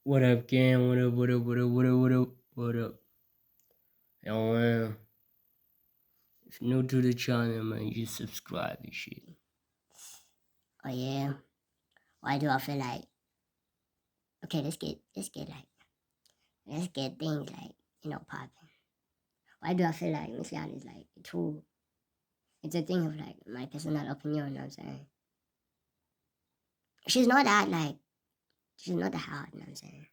What up, gang? What up, what up, what up, what up, what up, what up? Yo, man. If you're new to the channel, man, you subscribe and shit. Oh yeah. Why do I feel like okay, let's get things like, popping. Why do I feel like Mihlali is like a tool? It's a thing of like my personal opinion, you know what I'm saying? She's not that hard, you know what I'm saying?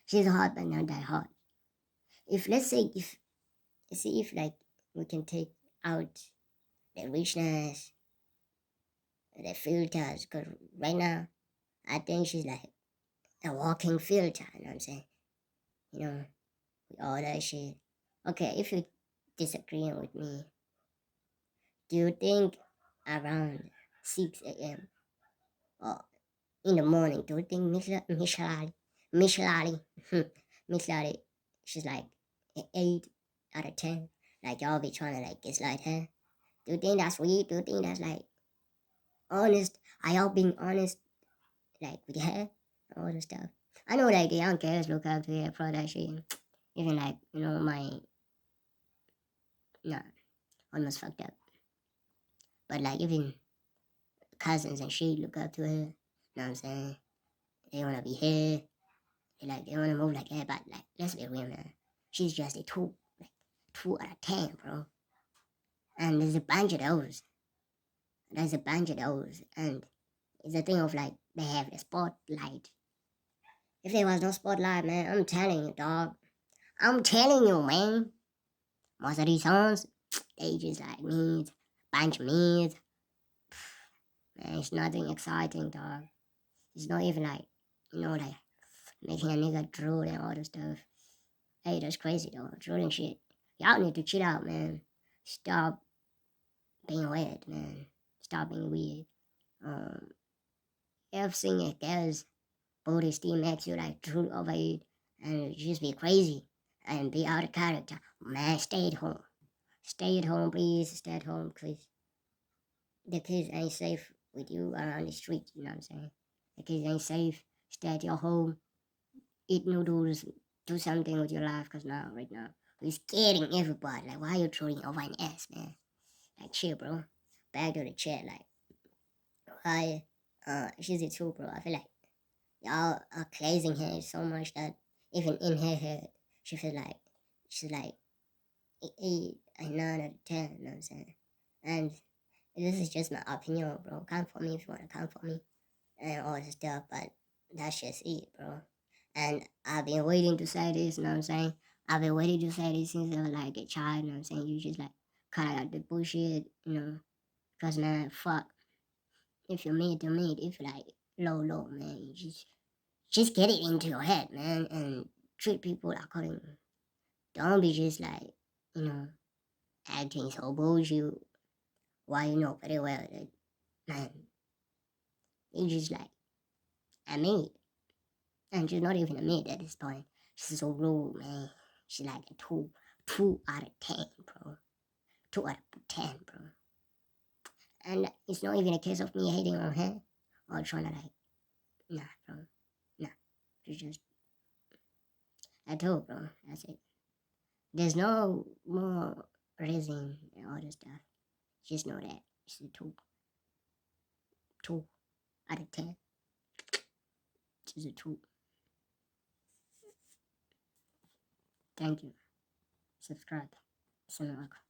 She's hot but not that hot. If let's say if like we can take out the richness, the filters, because right now I think she's like a walking filter, you know what I'm saying? You know, with all that shit. Okay, if you disagreeing with me, do you think around 6 a.m. or in the morning, do you think Mihlali, Mihlali, she's like an 8 out of 10? Like y'all be trying to like gaslight her? Do you think that's weird? Do you think that's like honest? Are y'all being honest like with her? All the stuff. I know like the young girls look up to her for that shit. Even like, nah, almost fucked up. But like even cousins and shit look up to her. You know what I'm saying? They wanna be here. They wanna move like her, but like let's be real, man. She's just a two, like 2 out of 10, bro. And there's a bunch of those. There's a bunch of those. And it's a thing of like they have the spotlight. If there was no spotlight, man, I'm telling you, dog. I'm telling you, man. Most of these songs, they just like me, bunch of me. Man, it's nothing exciting, dog. It's not even like, like making a nigga drool and all this stuff. Hey, that's crazy though. Drooling shit. Y'all need to chill out, man. Stop being weird, man. Stop being weird. I've seen a girl's booty still makes you like drool over it and just be crazy and be out of character. Man, stay at home. Stay at home, please. Stay at home, please. The kids ain't safe with you around the street, you know what I'm saying? The kids ain't safe. Stay at your home. Eat noodles. Do something with your life, because now, right now, we're scaring everybody. Like, why are you trolling over an ass, man? Like, chill, bro. Back to the chat, like, why, she's a tool, bro. I feel like y'all are praising her so much that even in her head, she feels like she's like an 8, a 9 out of 10, you know what I'm saying? And this is just my opinion, bro. Come for me if you want to come for me and all this stuff, but that's just it, bro. And I've been waiting to say this, you know what I'm saying? I've been waiting to say this since I was like a child, you know what I'm saying? You just like cut out the bullshit, because man, fuck. If you're mid to mid, if you're like low, man, you just get it into your head, man, and treat people accordingly. Don't be just like, you know, acting so bullshit while you know very well that, man, you just like a maid. And she's not even a maid at this point. She's so rude, man. She's like a 2 out of 10, bro. 2 out of 10, bro. And it's not even a case of me hating on her or trying to like, nah, bro. Nah. It's just at all, bro. That's it. There's no more reason and all this stuff. Just know that she's a 2 out of 10. She's a 2. Thank you. Subscribe. Assalamu alaikum.